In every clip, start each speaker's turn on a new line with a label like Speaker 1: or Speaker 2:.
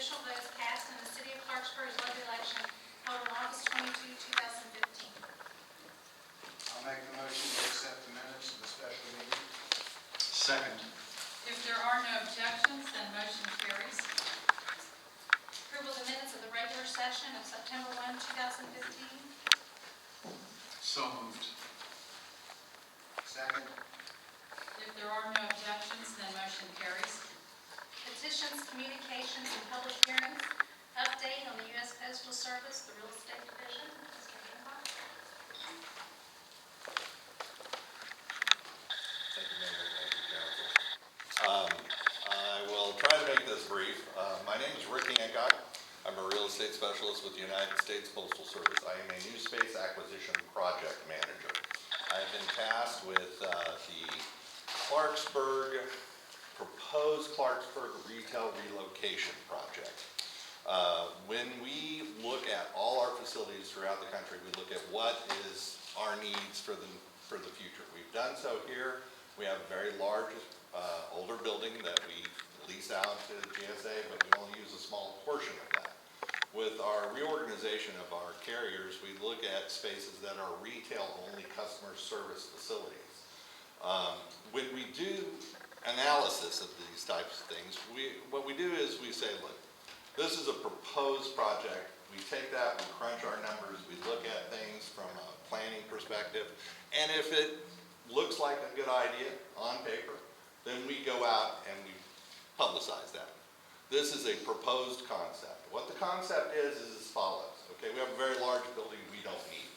Speaker 1: official votes cast in the City of Clarksburg's local election held on August 22, 2015.
Speaker 2: I'll make the motion to accept the minutes of the special meeting.
Speaker 3: Second.
Speaker 4: If there are no objections, then motion carries.
Speaker 1: Approval of the minutes of the regular session of September 1, 2015.
Speaker 3: So moved.
Speaker 2: Second.
Speaker 4: If there are no objections, then motion carries.
Speaker 1: Petitions, communications, and public hearings. Update on the U.S. Postal Service, the real estate division. Mr. Hancock.
Speaker 5: Thank you, Mayor. Thank you, Council. I will try to make this brief. My name is Rick Hancock. I'm a real estate specialist with the United States Postal Service. I am a new space acquisition project manager. I have been tasked with the proposed Clarksburg retail relocation project. When we look at all our facilities throughout the country, we look at what is our needs for the future. We've done so here. We have a very large older building that we lease out to the GSA, but we only use a small portion of that. With our reorganization of our carriers, we look at spaces that are retail-only customer service facilities. When we do analysis of these types of things, what we do is we say, look, this is a proposed project. We take that, we crunch our numbers, we look at things from a planning perspective, and if it looks like a good idea on paper, then we go out and we publicize that. This is a proposed concept. What the concept is as follows. Okay, we have a very large building we don't need.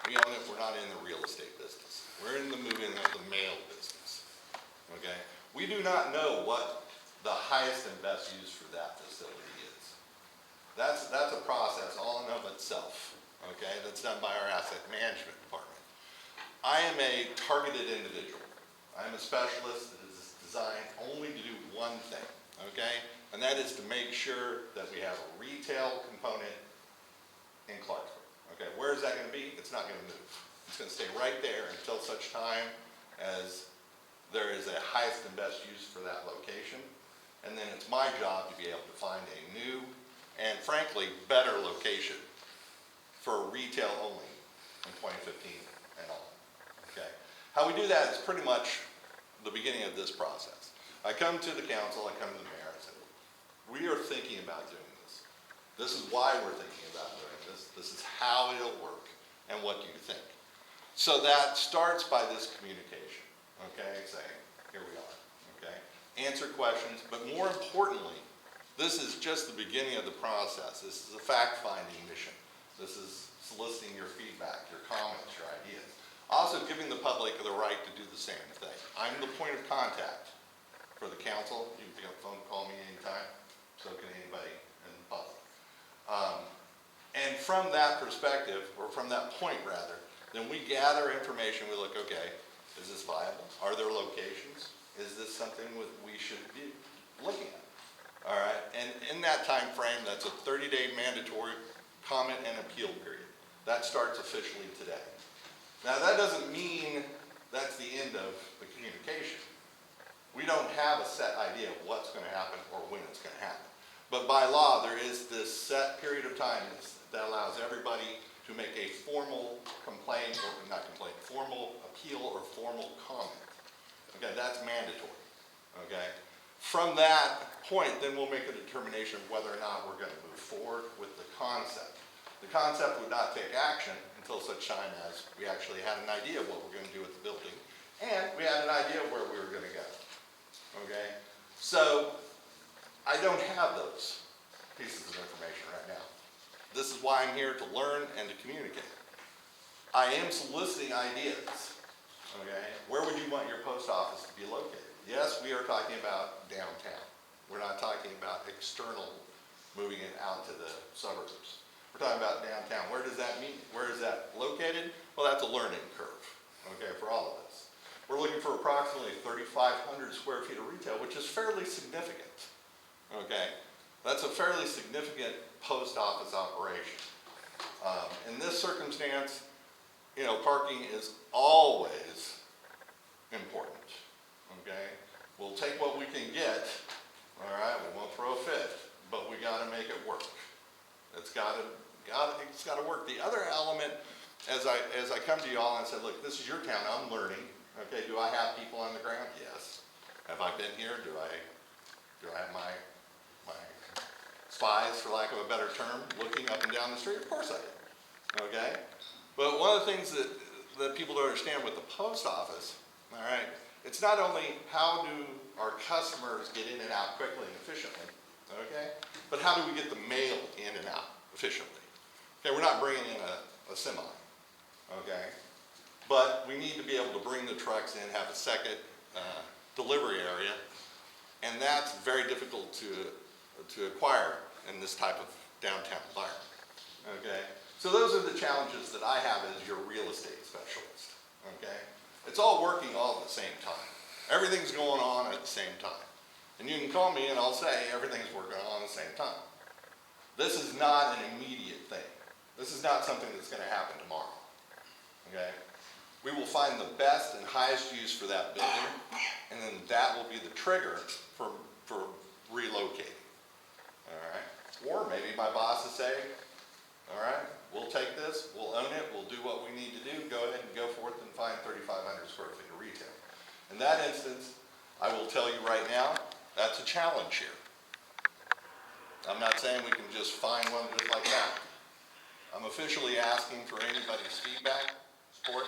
Speaker 5: We own it, we're not in the real estate business. We're in the moving of the mail business. Okay, we do not know what the highest and best use for that facility is. That's a process all in of itself. Okay, that's done by our asset management department. I am a targeted individual. I'm a specialist that is designed only to do one thing. Okay, and that is to make sure that we have a retail component in Clarksburg. Okay, where is that going to be? It's not going to move. It's going to stay right there until such time as there is a highest and best use for that location. And then it's my job to be able to find a new and frankly better location for retail only in 2015 and on. Okay, how we do that is pretty much the beginning of this process. I come to the council, I come to the mayor, I say, we are thinking about doing this. This is why we're thinking about doing this. This is how it'll work, and what do you think? So that starts by this communication, okay, saying, here we are, okay? Answer questions, but more importantly, this is just the beginning of the process. This is a fact-finding mission. This is soliciting your feedback, your comments, your ideas. Also giving the public the right to do the same thing. I'm the point of contact for the council. You can pick up the phone, call me anytime. So can anybody in the public. And from that perspective, or from that point rather, then we gather information. We look, okay, is this viable? Are there locations? Is this something we should be looking at? All right, and in that time frame, that's a 30-day mandatory comment and appeal period. That starts officially today. Now that doesn't mean that's the end of the communication. We don't have a set idea of what's going to happen or when it's going to happen. But by law, there is this set period of time that allows everybody to make a formal complaint, or not complaint, formal appeal or formal comment. Okay, that's mandatory. Okay? From that point, then we'll make a determination of whether or not we're going to move forward with the concept. The concept would not take action until such time as we actually had an idea of what we're going to do with the building, and we had an idea of where we were going to go. Okay? So, I don't have those pieces of information right now. This is why I'm here to learn and to communicate. I am soliciting ideas. Okay? Where would you want your post office to be located? Yes, we are talking about downtown. We're not talking about external, moving it out to the suburbs. We're talking about downtown. Where does that mean? Where is that located? Well, that's a learning curve, okay, for all of us. We're looking for approximately 3,500 square feet of retail, which is fairly significant, okay? That's a fairly significant post office operation. In this circumstance, you know, parking is always important, okay? We'll take what we can get, all right? We won't throw a fit, but we got to come to you all and say, look, this is your town, I'm learning. Okay, do I have people on the ground? Yes. Have I been here? Do I have my spies, for lack of a better term, looking up and down the street? Of course I do. Okay? But one of the things that people don't understand with the post office, all right, it's not only how do our customers get in and out quickly and efficiently, okay, but how do we get the mail in and out efficiently? Okay, we're not bringing in a semi, okay? But we need to be able to bring the trucks in, have a second delivery area, and that's very difficult to acquire in this type of downtown environment, okay? So those are the challenges that I have as your real estate specialist, okay? It's all working all at the same time. Everything's going on at the same time. And you can call me and I'll say everything's working on at the same time. This is not an immediate thing. This is not something that's going to happen tomorrow, okay? We will find the best and highest use for that building, and then that will be the trigger for relocating, all right? Or maybe my boss will say, all right, we'll take this, we'll own it, we'll do what we need to do, go ahead and go forth and find 3,500 square feet of retail. In that instance, I will tell you right now, that's a challenge here. I'm not saying we can just find one just like that. I'm officially asking for anybody's feedback, support.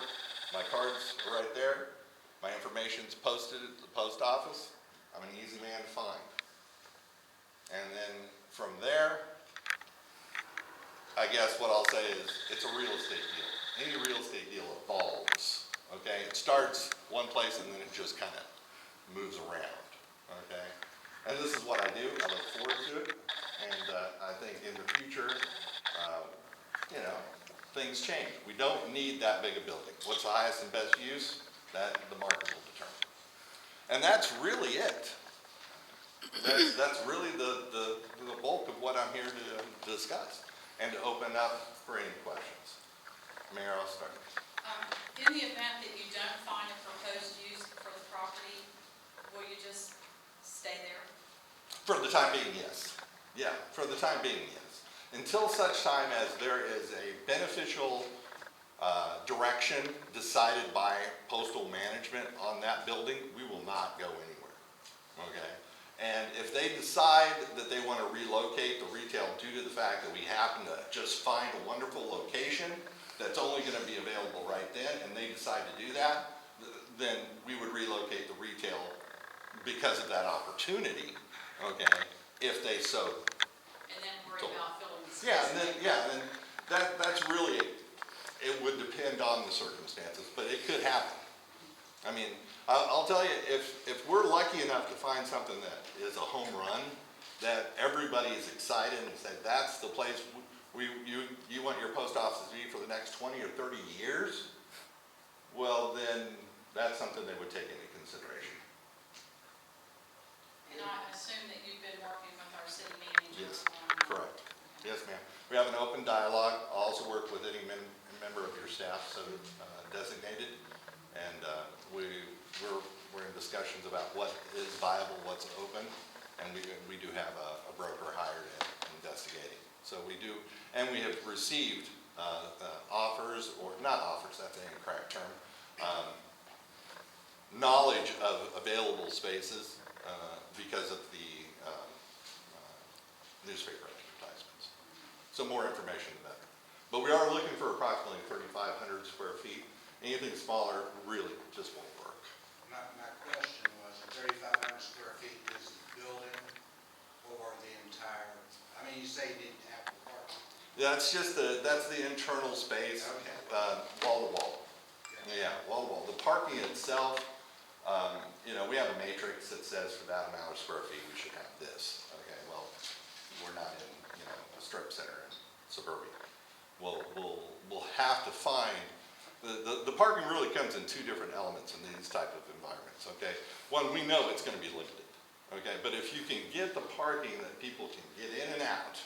Speaker 5: My cards are right there. My information's posted at the post office. I'm an easy man to find. And then from there, I guess what I'll say is it's a real estate deal. Any real estate deal evolves, okay? It starts one place and then it just kind of moves around, okay? And this is what I do. I look forward to it. And I think in the future, you know, things change. We don't need that big a building. What's the highest and best use? That the market will determine. And that's really it. That's really the bulk of what I'm here to discuss and to open up for any questions. Mayor, I'll start.
Speaker 4: In the event that you don't find a proposed use for the property, will you just stay there?
Speaker 5: For the time being, yes. Yeah, for the time being, yes. Until such time as there is a beneficial direction decided by postal management on that building, we will not go anywhere, okay? And if they decide that they want to relocate the retail due to the fact that we happen to just find a wonderful location that's only going to be available right then, and they decide to do that, then we would relocate the retail because of that opportunity, okay, if they so.
Speaker 4: And then worry about filling the space?
Speaker 5: Yeah, and then that's really, it would depend on the circumstances, but it could happen. I mean, I'll tell you, if we're lucky enough to find something that is a home run, that everybody is excited and say, that's the place you want your post office to be for the next 20 or 30 years, well, then that's something they would take into consideration.
Speaker 4: And I assume that you've been working with our city manager?
Speaker 5: Yes, correct. Yes, ma'am. We have an open dialogue. I'll also work with any member of your staff, so designated, and we're in discussions about what is viable, what's open, and we do have a broker hired and investigating. So we do, and we have received offers, or not offers, that's an incorrect term, knowledge of available spaces because of the newspaper advertisements. So more information the better. But we are looking for approximately 3,500 square feet. Anything smaller really just won't work.
Speaker 2: My question was, 3,500 square feet is the building or the entire, I mean, you say you need to have the parking.
Speaker 5: That's the internal space,
Speaker 2: Okay.
Speaker 5: wall to wall. Yeah, wall to wall. The parking itself, you know, we have a matrix that says for that amount of square feet, we should have this. Okay, well, we're not in, you know, a strip center in suburbia. We'll have to find, the parking really comes in two different elements in these type of environments, okay? One, we know it's gonna be limited, okay? But if you can get the parking that people can get in and out,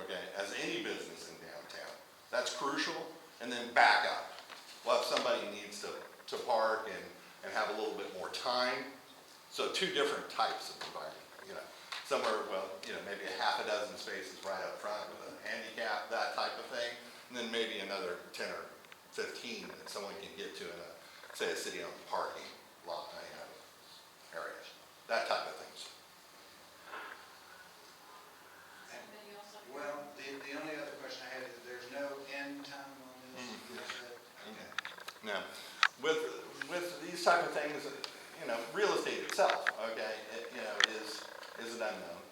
Speaker 5: okay, as any business in downtown, that's crucial, and then back up. Well, if somebody needs to park and have a little bit more time, so two different types of environment, you know. Somewhere, well, you know, maybe a half a dozen spaces right up front with a handicap, that type of thing, and then maybe another 10 or 15 that someone can get to in a, say, a city-owned parking lot, area, that type of things.
Speaker 4: Anybody else have?
Speaker 2: Well, the only other question I had is there's no end time on this? You said? Okay.
Speaker 5: Now, with these type of things, real estate itself, okay, is an unknown,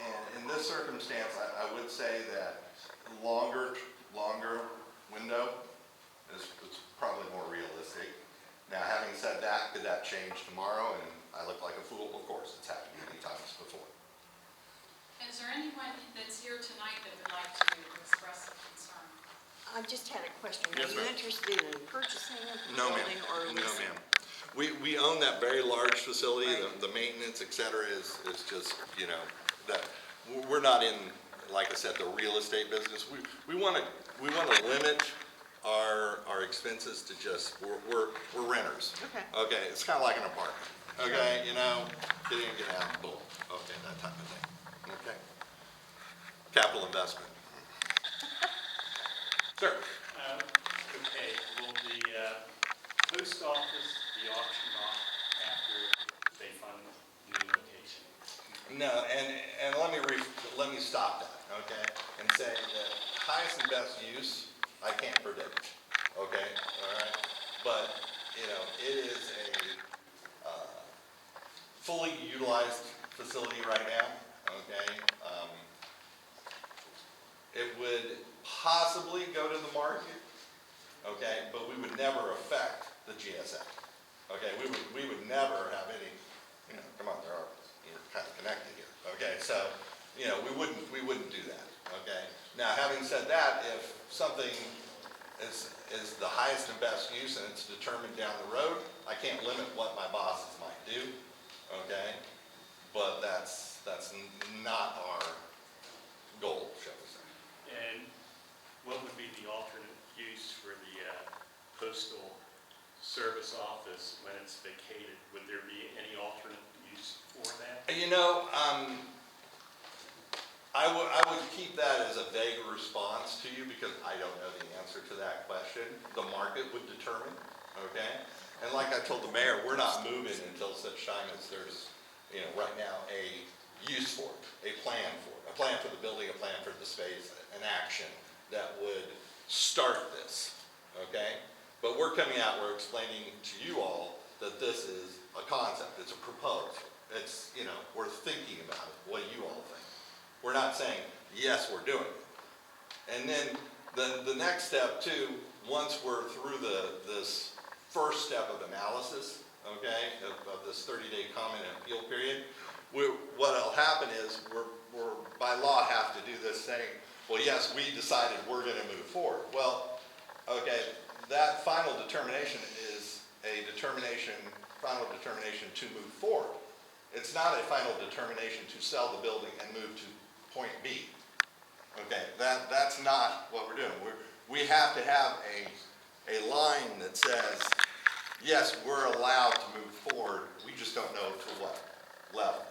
Speaker 5: and in this circumstance, I would say that longer window is probably more realistic. Now, having said that, could that change tomorrow and I look like a fool? Of course, it's happened many times before.
Speaker 4: Is there anyone that's here tonight that would like to express a concern?
Speaker 6: I just had a question. Are
Speaker 5: Yes,
Speaker 6: you
Speaker 5: ma'am.
Speaker 6: interested in purchasing a
Speaker 5: No, ma'am.
Speaker 6: building or
Speaker 5: No,
Speaker 6: leasing?
Speaker 5: ma'am. We own that very large facility,
Speaker 6: Right.
Speaker 5: the maintenance, et cetera, is just, that, we're not in, like I said, the real estate business. We wanna limit our expenses to just, we're renters.
Speaker 6: Okay.
Speaker 5: Okay, it's kinda like an apartment, okay, get in, get out, boom, okay, that type of thing, okay? Capital investment. Sure.
Speaker 7: Okay, will the post office be auctioned off after they fund the new location?
Speaker 5: No, and let me stop that, okay? And say that highest and best use, I can't predict, okay? All right? But, it is a fully utilized facility right now, okay? It would possibly go to the market, okay? But we would never affect the GSA, okay? We would never have any, come on, you're kind of connected here, okay? So, we wouldn't do that, okay? Now, having said that, if something is the highest and best use and it's determined down the road, I can't limit what my bosses might do, okay? But that's not our goal, shall we say.
Speaker 7: And what would be the alternate use for the postal service office when it's vacated? Would there be any alternate use for that?
Speaker 5: I would keep that as a vague response to you because I don't know the answer to that question. The market would determine, okay? And like I told the mayor, we're not moving until such time as there's, right now, a use for it, a plan for the building, a plan for the space, an action that would start this, okay? But we're coming out, we're explaining to you all that this is a concept, it's a proposal. It's, we're thinking about it, what do you all think? We're not saying, yes, we're doing it. And then the next step too, once we're through this first step of analysis, okay, of this 30-day comment and appeal period, what'll happen is we're by law have to do this saying, well, yes, we decided we're gonna move forward. Well, okay, that final determination is a final determination to move forward. It's not a final determination to sell the building and move to point B. Okay, that's not what we're doing. We have to have a line that says, yes, we're allowed to move forward, we just don't know to what level.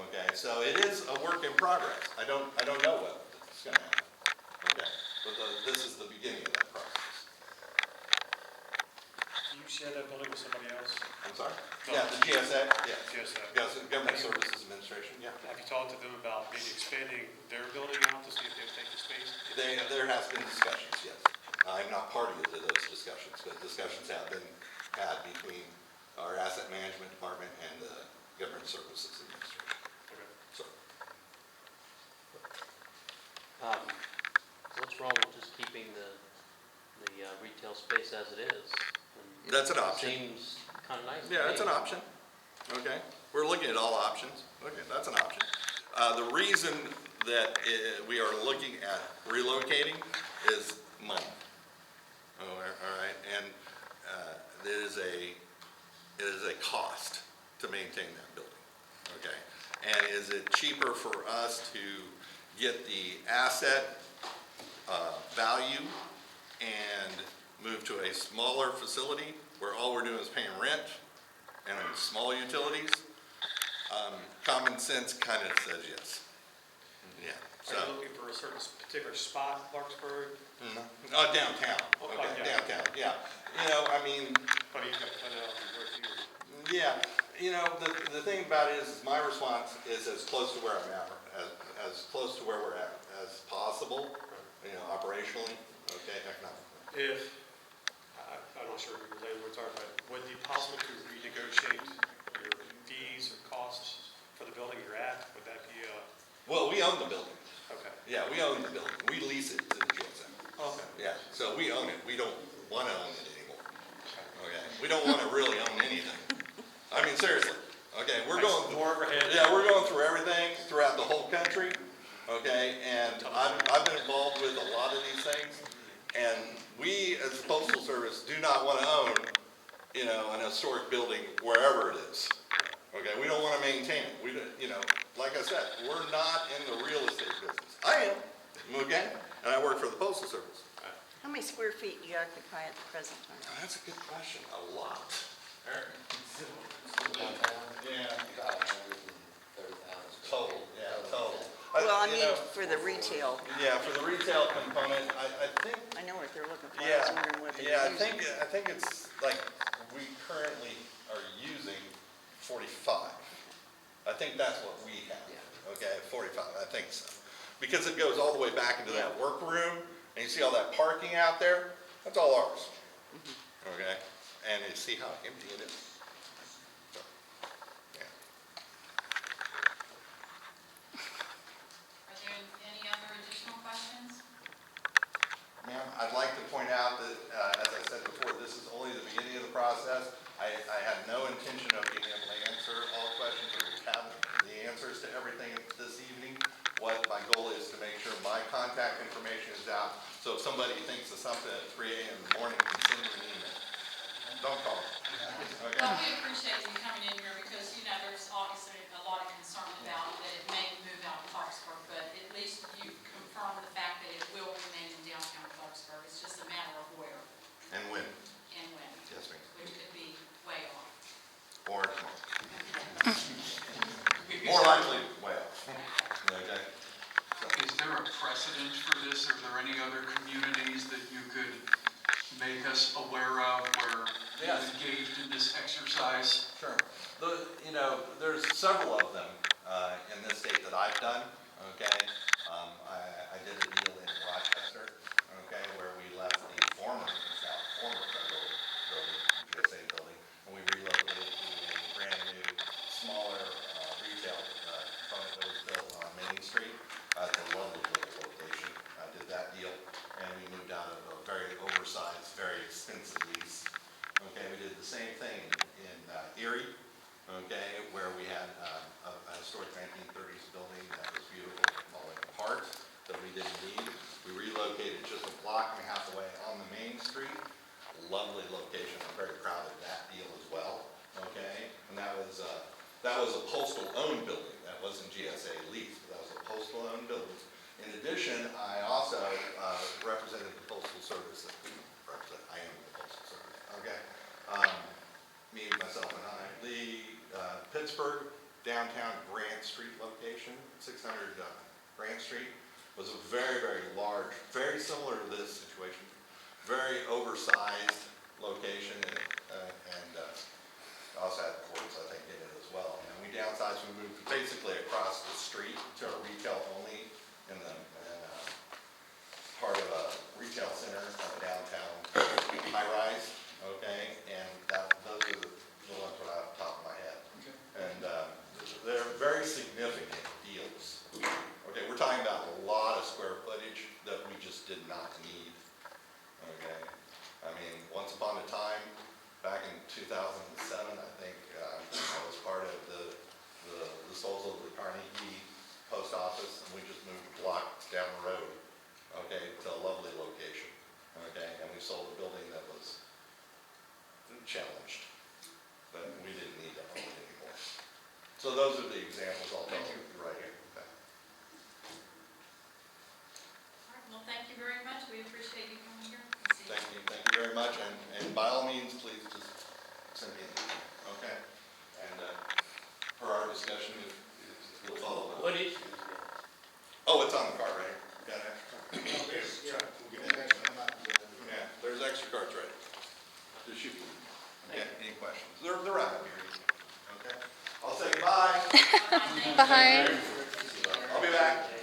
Speaker 5: Okay, so it is a work in progress. I don't know what it's gonna happen. Okay, but this is the beginning of that process.
Speaker 7: Do you share that building with somebody else?
Speaker 5: I'm sorry?
Speaker 7: No.
Speaker 5: Yeah, the GSA, yeah.
Speaker 7: GSA.
Speaker 5: Yes, Government Services Administration, yeah.
Speaker 7: Have you talked to them about maybe expanding their building out to see if they'll take the space?
Speaker 5: There has been discussions, yes. I'm not party to those discussions, but discussions have been had between our asset management department and the Government Services Administration.
Speaker 7: Okay.
Speaker 5: So,
Speaker 8: What's wrong with just keeping the retail space as it is?
Speaker 5: that's an option.
Speaker 8: Seems kind of nice. to
Speaker 5: Yeah, that's
Speaker 8: me.
Speaker 5: an option. Okay, we're looking at all options. Okay, that's an option. The reason that we are looking at relocating is money. All right, and it is a cost to maintain that building. Okay, and is it cheaper for us to get the asset value and move to a smaller facility where all we're doing is paying rent and small utilities? Common sense kind of says yes. Yeah,
Speaker 9: Are
Speaker 5: so,
Speaker 9: you looking for a certain particular spot, Clarksburg?
Speaker 5: downtown,
Speaker 9: Oh,
Speaker 5: okay,
Speaker 9: yeah.
Speaker 5: downtown, yeah. You know, I mean,
Speaker 9: Oh, you got to find out where you
Speaker 5: yeah, you know, the thing about it is my response is as close to where I'm at, as close to where we're at as possible, you know, operationally, okay, economically.
Speaker 9: If, I'm not sure if you were talking about, would it be possible to renegotiate your fees or costs for the building you're at? Would that be,
Speaker 5: Well, we own the building.
Speaker 9: okay.
Speaker 5: Yeah, we own the building. We lease it to the GSM.
Speaker 9: Okay.
Speaker 5: Yeah, so we own it. We don't want to own it anymore. Okay, we don't want to really own anything. I mean, seriously. Okay, we're going.
Speaker 9: More overhead.
Speaker 5: Yeah, we're going through everything throughout the whole country. Okay, and I've been involved with a lot of these things, and we as the Postal Service do not want to own, you know, an historic building wherever it is. Okay, we don't want to maintain it. We, you know, like I said, we're not in the real estate business. I am, okay, and I work for the Postal Service.
Speaker 6: How many square feet do you occupy at the present time?
Speaker 5: That's a good question. A lot. Yeah. Total, yeah, total.
Speaker 6: Well, I
Speaker 5: You
Speaker 6: mean,
Speaker 5: know,
Speaker 6: for the retail,
Speaker 5: yeah, for the retail component, I think,
Speaker 6: I know what they're looking for, I was wondering what they're
Speaker 5: yeah,
Speaker 6: using.
Speaker 5: I think it's like, we currently are using 45. I think that's what we have, okay, 45, I think so. Because it goes all the way back into that workroom, and you see all that parking out there, that's all ours. Okay, and you see how empty it is? So, yeah.
Speaker 4: Are there any other additional questions?
Speaker 5: Ma'am, I'd like to point out that, as I said before, this is only the beginning of the process. I had no intention of being able to answer all questions or have the answers to everything this evening. What my goal is to make sure my contact information is out, so if somebody thinks of something at 3 a.m. in the morning, can send me an email. Don't call me. Okay?
Speaker 4: Well, we appreciate you coming in here because, you know, there's obviously a lot of concern about that it may move out of Clarksburg, but at least you confirmed the fact that it will remain in downtown Clarksburg. It's just a matter of where
Speaker 5: And when?
Speaker 4: and when,
Speaker 5: Yes, ma'am.
Speaker 4: which could be way off.
Speaker 5: Or tomorrow. More likely, well. Okay?
Speaker 3: Is there a precedent for this? Are there any other communities that you could make us aware of where
Speaker 5: Yes.
Speaker 3: you've engaged in this exercise?
Speaker 5: Sure. You know, there's several of them in this state that I've done, okay? I did a deal in Rochester, okay, where we left the former federal building, GSA building, and we relocated to a brand new, smaller retail component that was built on Main Street at the lovely little location. I did that deal, and we moved out of a very oversized, very expensive lease. Okay, we did the same thing in Erie, okay, where we had a historic 1930s building that was beautiful, falling apart, that we didn't need. We relocated just a block and a half away on the main street. Lovely location. I'm very proud of that deal as well, okay? And that was a Postal-owned building. That wasn't GSA leased, but that was a Postal-owned building. In addition, I also represented the Postal Service. I am the Postal Service, okay? Me, myself, and I. The Pittsburgh downtown Grant Street location, 600 Grant Street, was a very, very large, very similar to this situation, very oversized location, and also had courts, I think, in it as well. And we downsized, we moved basically across the street to a retail only in part of a retail center downtown, high-rise, okay? And those are the ones right off the top of my head. And they're very significant deals. Okay, we're talking about a lot of square footage that we just did not need. Okay, I mean, once upon a time, back in 2007, I think I was part of the disposal of the Carnegie Post Office, and we just moved blocks down the road, okay, to a lovely location. Okay, and we sold a building that was challenged, but we didn't need to own it anymore. So those are the examples I'll tell you right here. Okay.
Speaker 4: All right, well, thank you very much. We appreciate you coming here.
Speaker 5: Thank you very much, and by all means, please just send me an email, okay? And per our discussion, we'll follow up.
Speaker 8: What issues?
Speaker 5: Oh, it's on the card, right? Got an extra card? Yeah, there's extra cards ready. Just shoot me. Okay, any questions? They're right up here. Okay, I'll say goodbye.
Speaker 4: Bye.
Speaker 5: I'll be back.